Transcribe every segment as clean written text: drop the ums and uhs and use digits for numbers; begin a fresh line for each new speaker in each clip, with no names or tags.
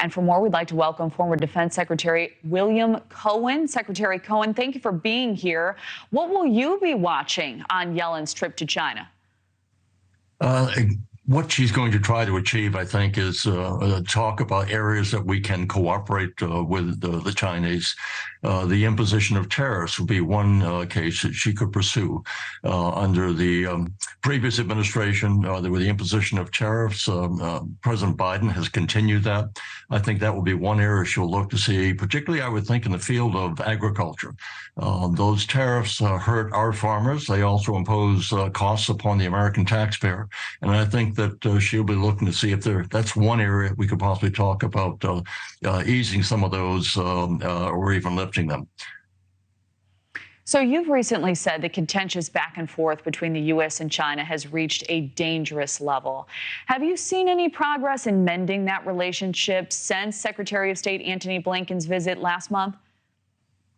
And for more, we'd like to welcome former Defense Secretary William Cohen. Secretary Cohen, thank you for being here. What will you be watching on Yellen's trip to China?
What she's going to try to achieve, I think, is talk about areas that we can cooperate with the Chinese. The imposition of tariffs would be one case that she could pursue. Under the previous administration, there was the imposition of tariffs. President Biden has continued that. I think that will be one area she'll look to see, particularly, I would think, in the field of agriculture. Those tariffs hurt our farmers. They also impose costs upon the American taxpayer. And I think that she'll be looking to see if that's one area we could possibly talk about easing some of those or even lifting them.
So you've recently said the contentious back and forth between the U.S. and China has reached a dangerous level. Have you seen any progress in mending that relationship since Secretary of State Antony Blinken's visit last month?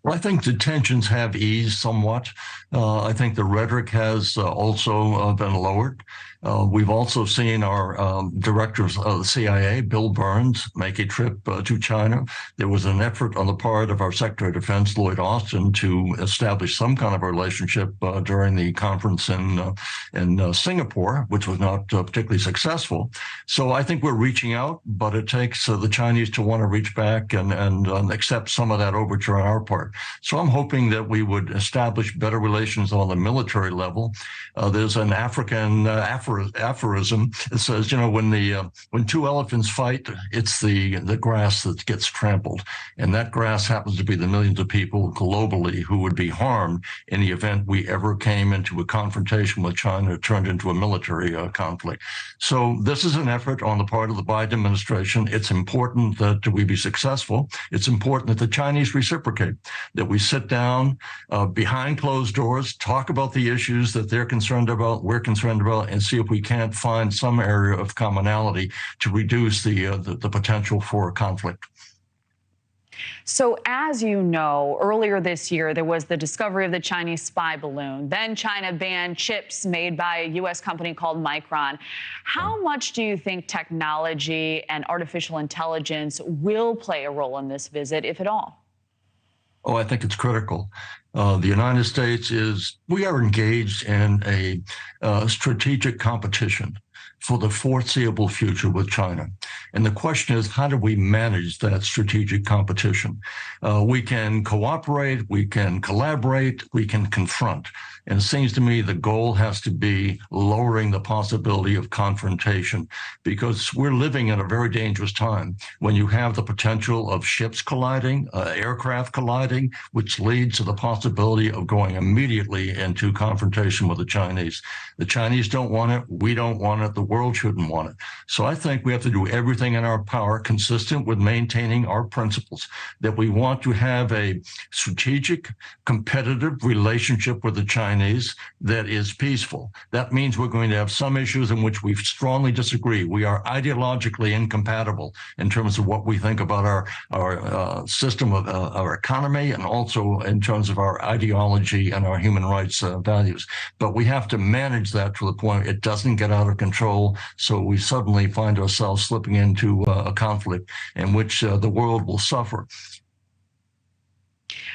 Well, I think the tensions have eased somewhat. I think the rhetoric has also been lowered. We've also seen our director of the CIA, Bill Burns, make a trip to China. There was an effort on the part of our Secretary of Defense, Lloyd Austin, to establish some kind of a relationship during the conference in Singapore, which was not particularly successful. So I think we're reaching out, but it takes the Chinese to want to reach back and accept some of that overture on our part. So I'm hoping that we would establish better relations on the military level. There's an African aphorism that says, you know, when two elephants fight, it's the grass that gets trampled, and that grass happens to be the millions of people globally who would be harmed in the event we ever came into a confrontation with China that turned into a military conflict. So this is an effort on the part of the Biden administration. It's important that we be successful. It's important that the Chinese reciprocate, that we sit down behind closed doors, talk about the issues that they're concerned about, we're concerned about, and see if we can't find some area of commonality to reduce the potential for conflict.
So as you know, earlier this year, there was the discovery of the Chinese spy balloon. Then China banned chips made by a U.S. company called Micron. How much do you think technology and artificial intelligence will play a role in this visit, if at all?
Oh, I think it's critical. The United States we are engaged in a strategic competition for the foreseeable future with China. And the question is, how do we manage that strategic competition? We can cooperate, we can collaborate, we can confront. And it seems to me the goal has to be lowering the possibility of confrontation, because we're living in a very dangerous time when you have the potential of ships colliding, aircraft colliding, which leads to the possibility of going immediately into confrontation with the Chinese. The Chinese don't want it. We don't want it. The world shouldn't want it. So I think we have to do everything in our power consistent with maintaining our principles, that we want to have a strategic, competitive relationship with the Chinese that is peaceful. That means we're going to have some issues in which we strongly disagree. We are ideologically incompatible in terms of what we think about our system of our economy, and also in terms of our ideology and our human rights values. But we have to manage that to the point it doesn't get out of control, so we suddenly find ourselves slipping into a conflict in which the world will suffer.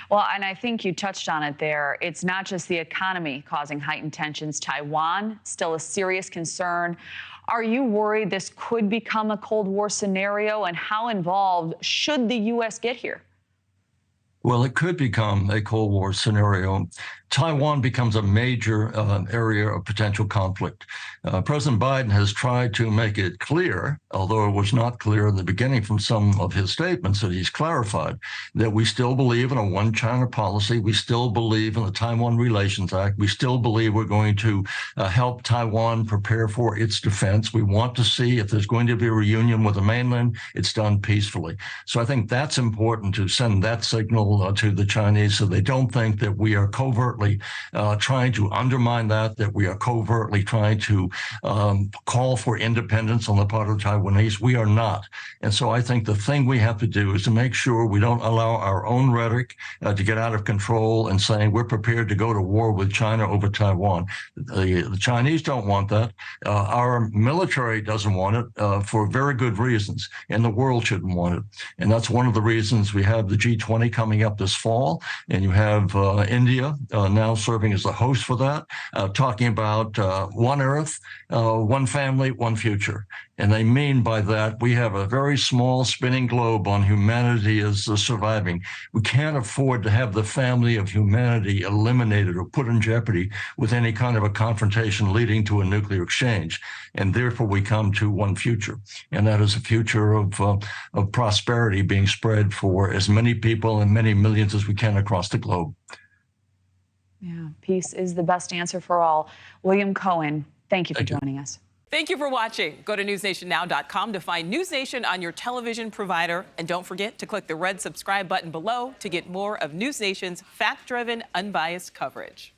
Well, and I think you touched on it there. It's not just the economy causing heightened tensions. Taiwan, still a serious concern. Are you worried this could become a Cold War scenario, and how involved should the U.S. get here?
Well, it could become a Cold War scenario. Taiwan becomes a major area of potential conflict. President Biden has tried to make it clear, although it was not clear in the beginning from some of his statements that he's clarified, that we still believe in a one China policy. We still believe in the Taiwan Relations Act. We still believe we're going to help Taiwan prepare for its defense. We want to see if there's going to be a reunion with the mainland, it's done peacefully. So I think that's important, to send that signal signal to the Chinese so they don't think that we are covertly trying to undermine that we are covertly trying to call for independence on the part of the Taiwanese. We are not. And so I think the thing we have to do is to make sure we don't allow our own rhetoric to get out of control and saying we're prepared to go to war with China over Taiwan. The Chinese don't want that. Our military doesn't want it for very good reasons, and the world shouldn't want it. And that's one of the reasons we have the G20 coming up this fall, and you have India now serving as the host for that, talking about one Earth, one family, one future. And they mean by that, we have a very small spinning globe on humanity is surviving. We can't afford to have the family of humanity eliminated or put in jeopardy with any kind of a confrontation leading to a nuclear exchange. And therefore, we come to one future. And that is a future of prosperity being spread for as many people and many millions as we can across the globe.
Yeah, peace is the best answer for all. William Cohen, thank you for joining us.
Thank you for watching. Go to newsnationnow.com to find News Nation on your television provider. And don't forget to click the red subscribe button below to get more of News Nation's fact-driven, unbiased coverage.